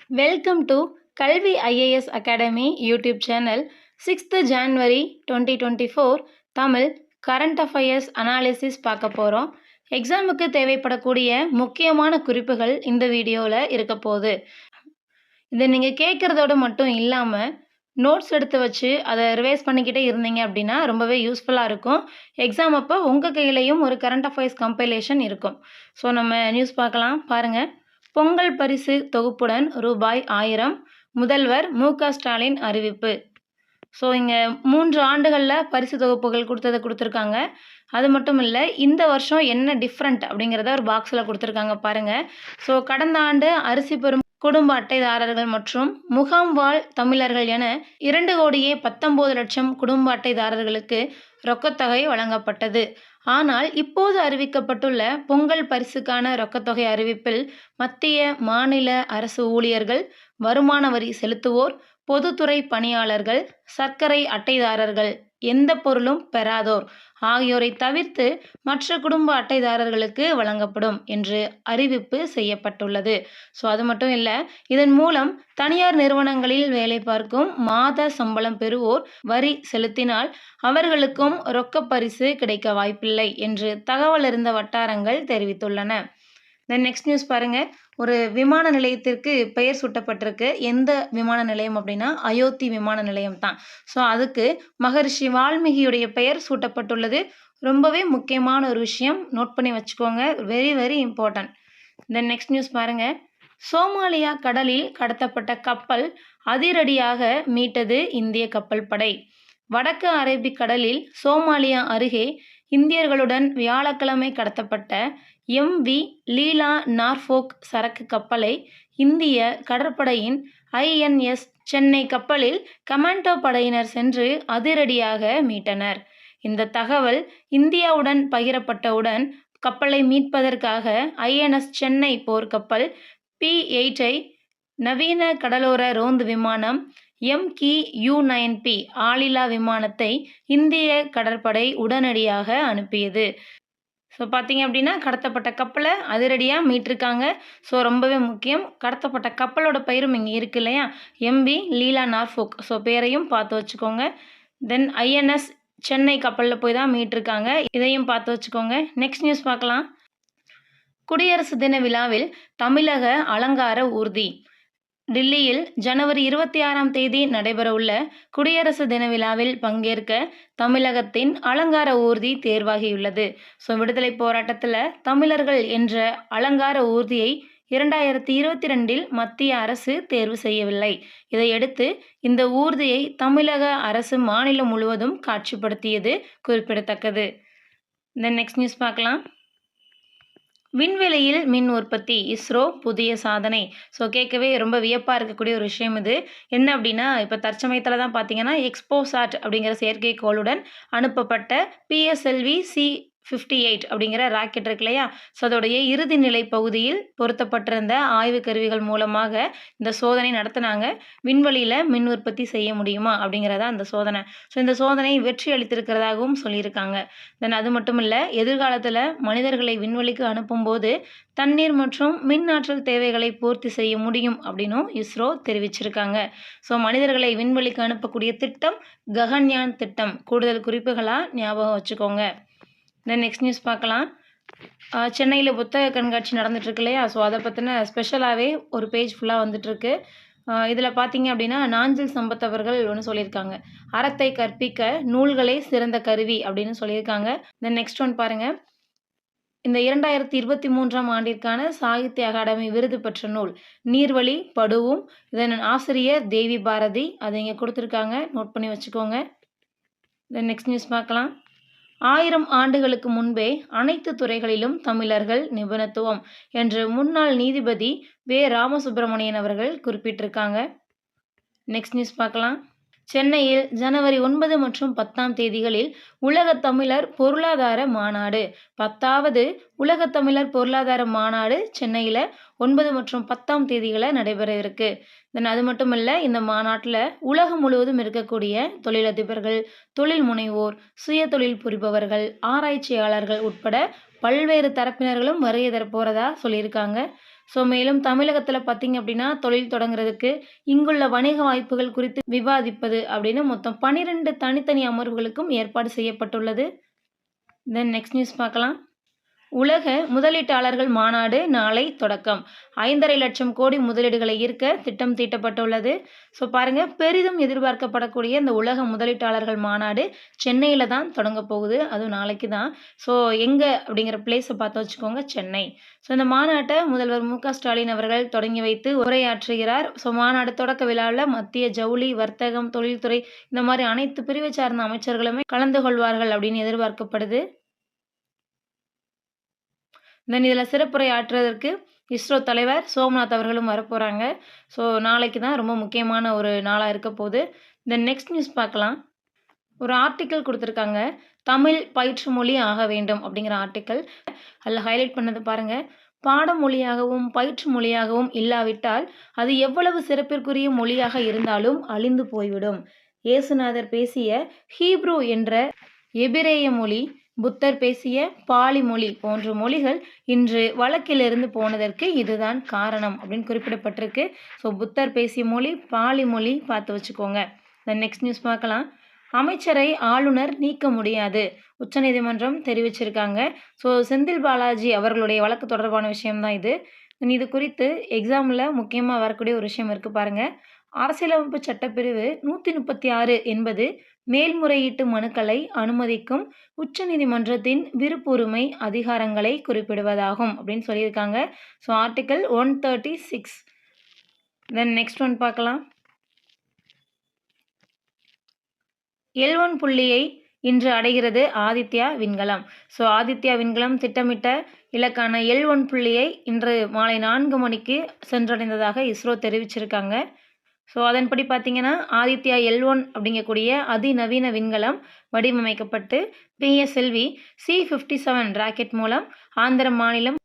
Welcome to கல்வி IAS academy YouTube channel. 6th January 2024 Tamil current affairs analysis பார்க்க போகிறோம். எக்ஸாமுக்கு தேவைப்படக்கூடிய முக்கியமான குறிப்புகள் இந்த வீடியோவில் இருக்க போகுது. இதை நீங்கள் கேட்குறதோடு மட்டும் இல்லாமல் நோட்ஸ் எடுத்து வச்சு அதை ரிவைஸ் பண்ணிக்கிட்டே இருந்தீங்க அப்படின்னா ரொம்பவே யூஸ்ஃபுல்லாக இருக்கும். எக்ஸாம் அப்போ உங்கள் கையிலையும் ஒரு கரண்ட் அஃபயர்ஸ் கம்பைலேஷன் இருக்கும். ஸோ நம்ம நியூஸ் பார்க்கலாம் பாருங்கள். பொங்கல் பரிசு தொகுப்புடன் ரூபாய் 1000 முதல்வர் மு.க. ஸ்டாலின் அறிவிப்பு. ஸோ இங்கே 3 ஆண்டுகளில் பரிசு தொகுப்புகள் கொடுத்துருக்காங்க. அது மட்டும் இல்லை, இந்த வருஷம் என்ன டிஃப்ரெண்ட் அப்படிங்கிறத ஒரு பாக்ஸில் கொடுத்துருக்காங்க பாருங்கள். ஸோ கடந்த ஆண்டு அரிசி பெறும் குடும்ப அட்டைதாரர்கள் மற்றும் முகாம் வாழ் தமிழர்கள் என 2,19,00,000 குடும்ப அட்டைதாரர்களுக்கு ரொக்கத்தொகை வழங்கப்பட்டது. ஆனால் இப்போது அறிவிக்கப்பட்டுள்ள பொங்கல் பரிசுக்கான ரொக்கத்தொகை அறிவிப்பில் மத்திய மாநில அரசு ஊழியர்கள், வருமான வரி செலுத்துவோர், பொதுத்துறை பணியாளர்கள், சர்க்கரை அட்டைதாரர்கள், எந்த பொருளும் பெறாதோர் ஆகியோரை தவிர்த்து மற்ற குடும்ப அட்டைதாரர்களுக்கு வழங்கப்படும் என்று அறிவிப்பு செய்யப்பட்டுள்ளது. ஸோ அது மட்டும் இல்லை, இதன் மூலம் தனியார் நிறுவனங்களில் வேலை பார்க்கும் மாத சம்பளம் பெறுவோர் வரி செலுத்தினால் அவர்களுக்கும் ரொக்க பரிசு கிடைக்க வாய்ப்பில்லை என்று தகவல் அறிந்த வட்டாரங்கள் தெரிவித்துள்ளன. தென் நெக்ஸ்ட் நியூஸ் பாருங்கள். ஒரு விமான நிலையத்திற்கு பெயர் சூட்டப்பட்டிருக்கு. எந்த விமான நிலையம் அப்படின்னா அயோத்தி விமான நிலையம் தான். ஸோ அதுக்கு மகரிஷி வால்மீகியுடைய பெயர் சூட்டப்பட்டுள்ளது. ரொம்பவே முக்கியமான ஒரு விஷயம், நோட் பண்ணி வச்சுக்கோங்க. Very very important. Then next news பாருங்கள். சோமாலியா கடலில் கடத்தப்பட்ட கப்பல் அதிரடியாக மீட்டது இந்திய கப்பல் படை. வடக்கு அரபிக் கடலில் சோமாலியா அருகே இந்தியர்களுடன் வியாழக்கிழமை கடத்தப்பட்ட MV லீலா நார்ஃபோக் சரக்கு கப்பலை இந்திய கடற்படையின் INS சென்னை கப்பலில் கமாண்டோ படையினர் சென்று அதிரடியாக மீட்டனர். இந்த தகவல் இந்தியாவுடன் பகிரப்பட்டவுடன் கப்பலை மீட்பதற்காக INS சென்னை போர்க்கப்பல் P-8 நவீன கடலோர ரோந்து விமானம் MQ-9P ஆளில்லா விமானத்தை இந்திய கடற்படை உடனடியாக அனுப்பியது. ஸோ பார்த்தீங்க அப்படின்னா கடத்தப்பட்ட கப்பலை அதிரடியாக மீட்டிருக்காங்க. ஸோ ரொம்பவே முக்கியம். கடத்தப்பட்ட கப்பலோட பெயரும் இங்கே இருக்கு இல்லையா, MV லீலா நார்ஃபோக். ஸோ பேரையும் பார்த்து வச்சுக்கோங்க. தென் INS சென்னை கப்பலில் போய் தான் மீட்டிருக்காங்க, இதையும் பார்த்து வச்சுக்கோங்க. நெக்ஸ்ட் நியூஸ் பார்க்கலாம். குடியரசு தின விழாவில் தமிழக அலங்கார ஊர்தி. டில்லியில் ஜனவரி 26ஆம் தேதி நடைபெறவுள்ள குடியரசு தின விழாவில் பங்கேற்க தமிழகத்தின் அலங்கார ஊர்தி தேர்வாகியுள்ளது. ஸோ விடுதலை போராட்டத்தில் தமிழர்கள் என்ற அலங்கார ஊர்தியை 2022 மத்திய அரசு தேர்வு செய்யவில்லை. இதையடுத்து இந்த ஊர்தியை தமிழக அரசு மாநிலம் முழுவதும் காட்சிப்படுத்தியது குறிப்பிடத்தக்கது. தென் நெக்ஸ்ட் நியூஸ் பார்க்கலாம். விண்வெளியில் மின் உற்பத்தி, இஸ்ரோ புதிய சாதனை. ஸோ கேட்கவே ரொம்ப வியப்பாக இருக்கக்கூடிய ஒரு விஷயம் இது. என்ன அப்படின்னா, இப்போ தற்சமயத்தில் தான் பார்த்தீங்கன்னா எக்ஸ்போசாட் அப்படிங்கிற செயற்கைக்கோளுடன் அனுப்பப்பட்ட PSLV-C58 அப்படிங்கிற ராக்கெட் இருக்கு இல்லையா, ஸோ அதோடைய இறுதி நிலை பகுதியில் பொருத்தப்பட்டிருந்த ஆய்வு கருவிகள் மூலமாக இந்த சோதனை நடத்தினாங்க. விண்வெளியில் மின் உற்பத்தி செய்ய முடியுமா அப்படிங்கிறதா அந்த சோதனை. ஸோ இந்த சோதனை வெற்றி அளித்திருக்கிறதாகவும் சொல்லியிருக்காங்க. தென் அது மட்டும் இல்லை, எதிர்காலத்தில் மனிதர்களை விண்வெளிக்கு அனுப்பும்போது தண்ணீர் மற்றும் மின் ஆற்றல் தேவைகளை பூர்த்தி செய்ய முடியும் அப்படின்னும் இஸ்ரோ தெரிவிச்சிருக்காங்க. ஸோ மனிதர்களை விண்வெளிக்கு அனுப்பக்கூடிய திட்டம் ககன்யான் திட்டம். கூடுதல் குறிப்புகளாக ஞாபகம் வச்சுக்கோங்க. தென் நெக்ஸ்ட் நியூஸ் பார்க்கலாம். சென்னையில் புத்தக கண்காட்சி நடந்துகிட்ருக்கு இல்லையா, ஸோ அதை பற்றின ஸ்பெஷலாகவே ஒரு பேஜ் ஃபுல்லாக வந்துட்டுருக்கு. இதில் பார்த்தீங்க அப்படின்னா நாஞ்சில் சம்பத் அவர்கள் ஒன்று சொல்லியிருக்காங்க. அறத்தை கற்பிக்க நூல்களே சிறந்த கருவி அப்படின்னு சொல்லியிருக்காங்க. தென் நெக்ஸ்ட் ஒன் பாருங்கள். இந்த 2023ஆம் ஆண்டிற்கான சாகித்ய அகாடமி விருது பெற்ற நூல் நீர்வழி படுவும். இதன் ஆசிரியர் தேவி பாரதி. அதை இங்கே கொடுத்துருக்காங்க, நோட் பண்ணி வச்சுக்கோங்க. தென் நெக்ஸ்ட் நியூஸ் பார்க்கலாம். 1000 ஆண்டுகளுக்கு முன்பே அனைத்து துறைகளிலும் தமிழர்கள் நிபுணத்துவம் என்று முன்னாள் நீதிபதி வே. ராமசுப்பிரமணியன் அவர்கள் குறிப்பிட்டிருக்காங்க. நெக்ஸ்ட் நியூஸ் பார்க்கலாம். சென்னையில் ஜனவரி 9 மற்றும் 10ஆம் தேதிகளில் உலகத் தமிழர் பொருளாதார மாநாடு. 10வது உலகத் தமிழர் பொருளாதார மாநாடு சென்னையில் 9 மற்றும் 10ஆம் தேதிகளில் நடைபெற இருக்கு. தென் அது மட்டும் இல்லை, இந்த மாநாட்டில் உலகம் முழுவதும் இருக்கக்கூடிய தொழிலதிபர்கள், தொழில் முனைவோர், சுய தொழில் புரிபவர்கள், ஆராய்ச்சியாளர்கள் உட்பட பல்வேறு தரப்பினர்களும் வருகை தரப்போகிறதா சொல்லியிருக்காங்க. ஸோ மேலும் தமிழகத்தில் பார்த்தீங்க அப்படின்னா தொழில் தொடங்குறதுக்கு இங்குள்ள வணிக வாய்ப்புகள் குறித்து விவாதிப்பது அப்படின்னு மொத்தம் 12 தனித்தனி அமர்வுகளுக்கும் ஏற்பாடு செய்யப்பட்டுள்ளது. தென் நெக்ஸ்ட் நியூஸ் பார்க்கலாம். உலக முதலீட்டாளர்கள் மாநாடு நாளை தொடக்கம். 5,5 லட்சம் கோடி முதலீடுகளை ஈர்க்க திட்டம் தீட்டப்பட்டுள்ளது. ஸோ பாருங்க, பெரிதும் எதிர்பார்க்கப்படக்கூடிய இந்த உலக முதலீட்டாளர்கள் மாநாடு சென்னையில் தான் தொடங்க போகுது. அதுவும் நாளைக்கு தான். ஸோ எங்கே அப்படிங்கிற பிளேஸை பார்த்து வச்சுக்கோங்க, சென்னை. ஸோ இந்த மாநாட்டை முதல்வர் மு.க. ஸ்டாலின் அவர்கள் தொடங்கி வைத்து உரையாற்றுகிறார். ஸோ மாநாடு தொடக்க விழாவில் மத்திய ஜவுளி, வர்த்தகம், தொழில்துறை இந்த மாதிரி அனைத்து பிரிவை சார்ந்த அமைச்சர்களுமே கலந்து கொள்வார்கள் அப்படின்னு எதிர்பார்க்கப்படுது. தென் இதில் சிறப்புரை ஆற்றுவதற்கு இஸ்ரோ தலைவர் சோம்நாத் அவர்களும் வரப்போகிறாங்க. ஸோ நாளைக்கு தான் ரொம்ப முக்கியமான ஒரு நாளாக இருக்க போகுது. தென் நெக்ஸ்ட் நியூஸ் பார்க்கலாம். ஒரு ஆர்டிக்கல் கொடுத்துருக்காங்க, தமிழ் பயிற்று மொழி ஆக வேண்டும் அப்படிங்கிற ஆர்டிக்கல். அதில் ஹைலைட் பண்ணது பாருங்கள். பாடமொழியாகவும் பயிற்று மொழியாகவும் இல்லாவிட்டால் அது எவ்வளவு சிறப்பிற்குரிய மொழியாக இருந்தாலும் அழிந்து போய்விடும். இயேசுநாதர் பேசிய ஹீப்ரு என்ற எபிரேய மொழி, புத்தர் பேசிய பாலி மொழி போன்ற மொழிகள் இன்று வழக்கிலிருந்து போனதற்கு இதுதான் காரணம் அப்படின்னு குறிப்பிடப்பட்டிருக்கு. ஸோ புத்தர் பேசிய மொழி பாலி மொழி பார்த்து வச்சுக்கோங்க. தென் நெக்ஸ்ட் நியூஸ் பார்க்கலாம். அமைச்சரை ஆளுநர் நீக்க முடியாது, உச்சநீதிமன்றம் தெரிவிச்சிருக்காங்க. ஸோ செந்தில் பாலாஜி அவர்களுடைய வழக்கு தொடர்பான விஷயம்தான் இது. இது குறித்து எக்ஸாமில் முக்கியமாக வரக்கூடிய ஒரு விஷயம் இருக்குது பாருங்கள். அரசியலமைப்பு சட்டப்பிரிவு 136 என்பது மேல்முறையீட்டு மனுக்களை அனுமதிக்கும் உச்சநீதிமன்றத்தின் விருப்புரிமை அதிகாரங்களை குறிப்பிடுவதாகும் அப்படின்னு சொல்லியிருக்காங்க. So article 136. Then next one பார்க்கலாம். L1 புள்ளியை இன்று அடைகிறது ஆதித்யா விண்கலம். ஸோ ஆதித்யா விண்கலம் திட்டமிட்ட இலக்கான L1 புள்ளியை இன்று மாலை 4 மணிக்கு சென்றடைந்ததாக இஸ்ரோ தெரிவிச்சிருக்காங்க. ஸோ அதன்படி பார்த்தீங்கன்னா ஆதித்யா L1 அப்படிங்கக்கூடிய அதிநவீன விண்கலம் வடிவமைக்கப்பட்டு PSLV C-57 ராக்கெட் மூலம் ஆந்திர மாநிலம்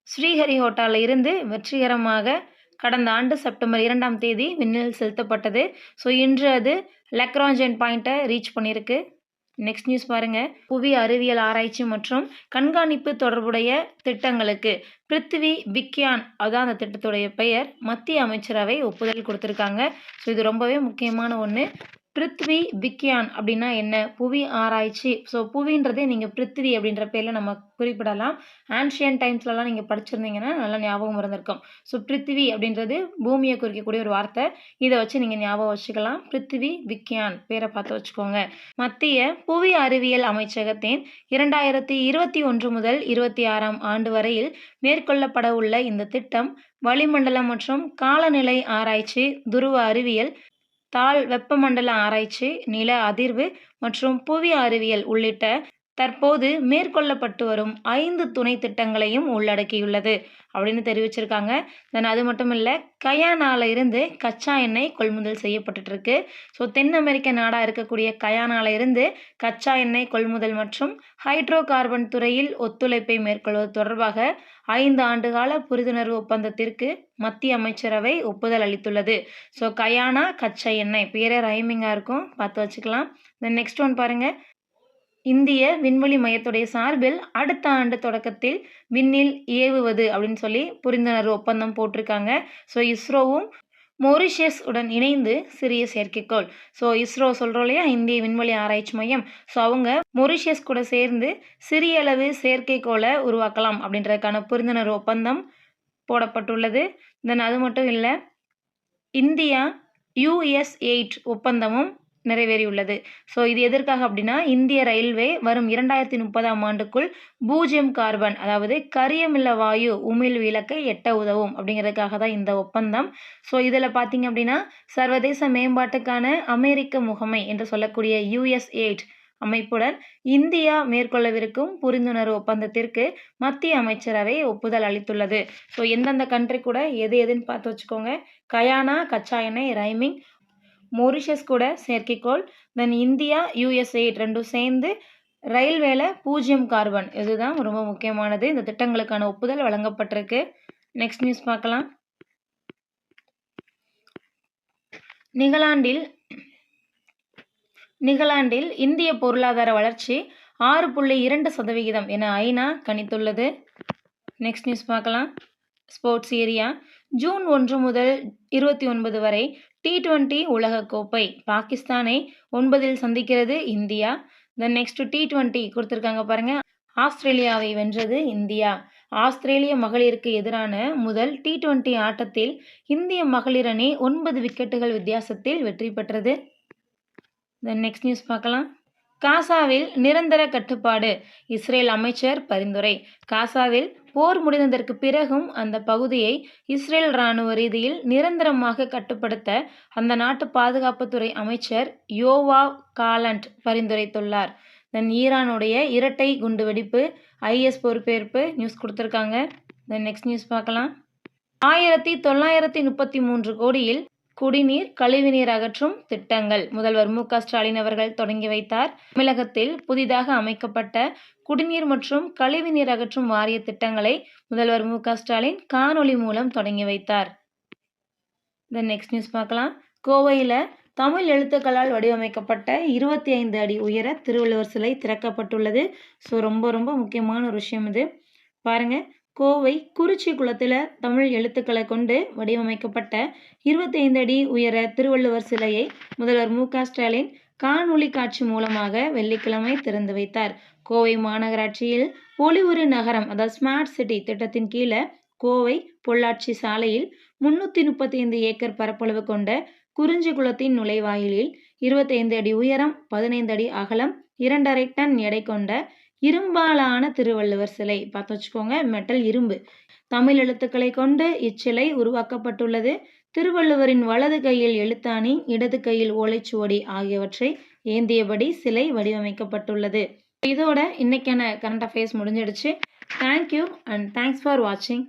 ஸ்ரீஹரிகோட்டாவில் இருந்து வெற்றிகரமாக கடந்த ஆண்டு செப்டம்பர் 2ஆம் தேதி விண்ணில் செலுத்தப்பட்டது. ஸோ இன்று அது லக்ராஞ்சன் பாயிண்ட்டை ரீச் பண்ணியிருக்கு. நெக்ஸ்ட் நியூஸ் பாருங்கள். புவி அறிவியல் ஆராய்ச்சி மற்றும் கண்காணிப்பு தொடர்புடைய திட்டங்களுக்கு பிருத்திவி விக்யான், அதான் அந்த திட்டத்துடைய பெயர், மத்திய அமைச்சரவை ஒப்புதல் கொடுத்துருக்காங்க. ஸோ இது ரொம்பவே முக்கியமான ஒன்று. பிருத்வி விக்யான் அப்படின்னா என்ன? புவி ஆராய்ச்சி. ஸோ புவின்றதே நீங்கள் பிருத்திவி அப்படின்ற பேரில் நம்ம குறிப்பிடலாம். ஆன்ஷியன் டைம்ஸ்லலாம் நீங்கள் படிச்சிருந்தீங்கன்னா நல்லா ஞாபகம் இருந்திருக்கும். ஸோ பிருத்திவி அப்படின்றது பூமியை குறிக்கக்கூடிய ஒரு வார்த்தை. இதை வச்சு நீங்கள் ஞாபகம் வச்சுக்கலாம். பிருத்திவி விக்யான் பேரை பார்த்து வச்சுக்கோங்க. மத்திய புவி அறிவியல் அமைச்சகத்தின் 2021 முதல் 26ஆம் ஆண்டு வரையில் மேற்கொள்ளப்பட உள்ள இந்த திட்டம் வளிமண்டலம் மற்றும் காலநிலை ஆராய்ச்சி, துருவ அறிவியல், தாழ் வெப்பமண்டல ஆராய்ச்சி, நில அதிர்வு மற்றும் புவி அறிவியல் உள்ளிட்ட தற்போது மேற்கொள்ளப்பட்டு வரும் 5 துணை திட்டங்களையும் உள்ளடக்கியுள்ளது அப்படின்னு தெரிவிச்சிருக்காங்க. தென் அது மட்டும் இல்லை, கயானால இருந்து கச்சா எண்ணெய் கொள்முதல் செய்யப்பட்டு இருக்கு. ஸோ தென் அமெரிக்க நாடாக இருக்கக்கூடிய கயானால இருந்து கச்சா எண்ணெய் கொள்முதல் மற்றும் ஹைட்ரோ கார்பன் துறையில் ஒத்துழைப்பை மேற்கொள்வது தொடர்பாக 5 ஆண்டுகால புரிந்துணர்வு ஒப்பந்தத்திற்கு மத்திய அமைச்சரவை ஒப்புதல் அளித்துள்ளது. ஸோ கயானா கச்சா எண்ணெய் பேரே ரைமிங்காக இருக்கும், பார்த்து வச்சுக்கலாம். தென் நெக்ஸ்ட் ஒன் பாருங்கள். இந்திய விண்வெளி மையத்துடைய சார்பில் அடுத்த ஆண்டு தொடக்கத்தில் விண்ணில் ஏவுவது அப்படின்னு சொல்லி புரிந்துணர்வு ஒப்பந்தம் போட்டிருக்காங்க. ஸோ இஸ்ரோவும் மொரிஷியஸ் உடன் இணைந்து சிறிய செயற்கைக்கோள். ஸோ இஸ்ரோ சொல்கிறோம் இல்லையா, இந்திய விண்வெளி ஆராய்ச்சி மையம். ஸோ அவங்க மொரிஷியஸ் கூட சேர்ந்து சிறிய அளவு செயற்கைக்கோளை உருவாக்கலாம் அப்படின்றதுக்கான புரிந்துணர்வு ஒப்பந்தம் போடப்பட்டுள்ளது. தென் அது மட்டும் இல்லை, இந்தியா US-8 ஒப்பந்தமும் நிறைவேறியுள்ளது. ஸோ இது எதற்காக அப்படின்னா, இந்திய ரயில்வே வரும் 2030ஆம் ஆண்டுக்குள் 0 கார்பன், அதாவது கரியமில்ல வாயு உமிழ்வு இலக்கை எட்ட உதவும் அப்படிங்கிறதுக்காக தான் இந்த ஒப்பந்தம். ஸோ இதில் பார்த்தீங்க அப்படின்னா, சர்வதேச மேம்பாட்டுக்கான அமெரிக்க முகமை என்று சொல்லக்கூடிய US-8 அமைப்புடன் இந்தியா மேற்கொள்ளவிருக்கும் புரிந்துணர்வு ஒப்பந்தத்திற்கு மத்திய அமைச்சரவை ஒப்புதல் அளித்துள்ளது. ஸோ எந்தெந்த கண்ட்ரி கூட எதுன்னு பார்த்து வச்சுக்கோங்க. கயானா கச்சா எண்ணெய் ரைமிங், மொரிஷியஸ் கூட செயற்கைக்கோள், தென் இந்தியா US-8 ரெண்டும் சேர்ந்து ரயில்வேல 0 கார்பன். இதுதான் ரொம்ப முக்கியமானது. இந்த திட்டங்களுக்கான ஒப்புதல் வழங்கப்பட்டிருக்கு. நெக்ஸ்ட் நியூஸ் பார்க்கலாம். நிகழாண்டில் இந்திய பொருளாதார வளர்ச்சி 6.2% என ஐநா கணித்துள்ளது. நெக்ஸ்ட் நியூஸ் பார்க்கலாம். ஸ்போர்ட்ஸ் ஏரியா ஜூன் 1 முதல் 29 வரை T20 உலகக்கோப்பை பாகிஸ்தானை 9இல் சந்திக்கிறது இந்தியா. தென் நெக்ஸ்ட் T20 கொடுத்துருக்காங்க பாருங்க. ஆஸ்திரேலியாவை வென்றது இந்தியா. ஆஸ்திரேலிய மகளிருக்கு எதிரான முதல் T20 ஆட்டத்தில் இந்திய மகளிர் அணி 9 விக்கெட்டுகள் வித்தியாசத்தில் வெற்றி பெற்றது. தென் நெக்ஸ்ட் நியூஸ் பார்க்கலாம். காசாவில் நிரந்தர கட்டுப்பாடு இஸ்ரேல் அமைச்சர் பரிந்துரை. காசாவில் போர் முடிந்ததற்கு பிறகும் அந்த பகுதியை இஸ்ரேல் இராணுவ ரீதியில் நிரந்தரமாக கட்டுப்படுத்த அந்த நாட்டு பாதுகாப்புத்துறை அமைச்சர் யோவாவ் காலண்ட் பரிந்துரைத்துள்ளார். தென் ஈரானுடைய இரட்டை குண்டு வெடிப்பு IS பொறுப்பேற்பு நியூஸ் கொடுத்துருக்காங்க. தென் நெக்ஸ்ட் நியூஸ் பார்க்கலாம். 1933 கோடியில் குடிநீர் கழிவுநீர் அகற்றும் திட்டங்கள் முதல்வர் மு க ஸ்டாலின் அவர்கள் தொடங்கி வைத்தார். தமிழகத்தில் புதிதாக அமைக்கப்பட்ட குடிநீர் மற்றும் கழிவுநீர் அகற்றும் வாரிய திட்டங்களை முதல்வர் மு க ஸ்டாலின் காணொலி மூலம் தொடங்கி வைத்தார். தென் நெக்ஸ்ட் நியூஸ் பார்க்கலாம். கோவையில் தமிழ் எழுத்துக்களால் வடிவமைக்கப்பட்ட 25 அடி உயர திருவள்ளுவர் சிலை திறக்கப்பட்டுள்ளது. ஸோ ரொம்ப ரொம்ப முக்கியமான ஒரு விஷயம் இது. பாருங்கள், கோவை குறிச்சி குளத்தில் தமிழ் எழுத்துக்களை கொண்டு வடிவமைக்கப்பட்ட 25 அடி உயர திருவள்ளுவர் சிலையை முதல்வர் மு க ஸ்டாலின் காணொலி காட்சி மூலமாக வெள்ளிக்கிழமை திறந்து வைத்தார். கோவை மாநகராட்சியில் பொலிவுறு நகரம் அதாவது ஸ்மார்ட் சிட்டி திட்டத்தின் கீழே கோவை பொள்ளாச்சி சாலையில் 335 ஏக்கர் பரப்பளவு கொண்ட குறிஞ்சி குளத்தின் நுழைவாயிலில் 25 அடி உயரம் 15 அடி அகலம் 2.5 டன் எடை கொண்ட இரும்பாலான திருவள்ளுவர் சிலை பார்த்து வச்சுக்கோங்க. மெட்டல் இரும்பு தமிழ் எழுத்துக்களை கொண்டு இச்சிலை உருவாக்கப்பட்டுள்ளது. திருவள்ளுவரின் வலது கையில் எழுத்தாணி, இடது கையில் ஓலைச்சுவடி ஆகியவற்றை ஏந்தியபடி சிலை வடிவமைக்கப்பட்டுள்ளது. இதோட இன்னைக்கான கரண்ட் அஃபேர்ஸ் முடிஞ்சிடுச்சு. தேங்க்யூ அண்ட் தேங்க்ஸ் ஃபார் வாட்சிங்.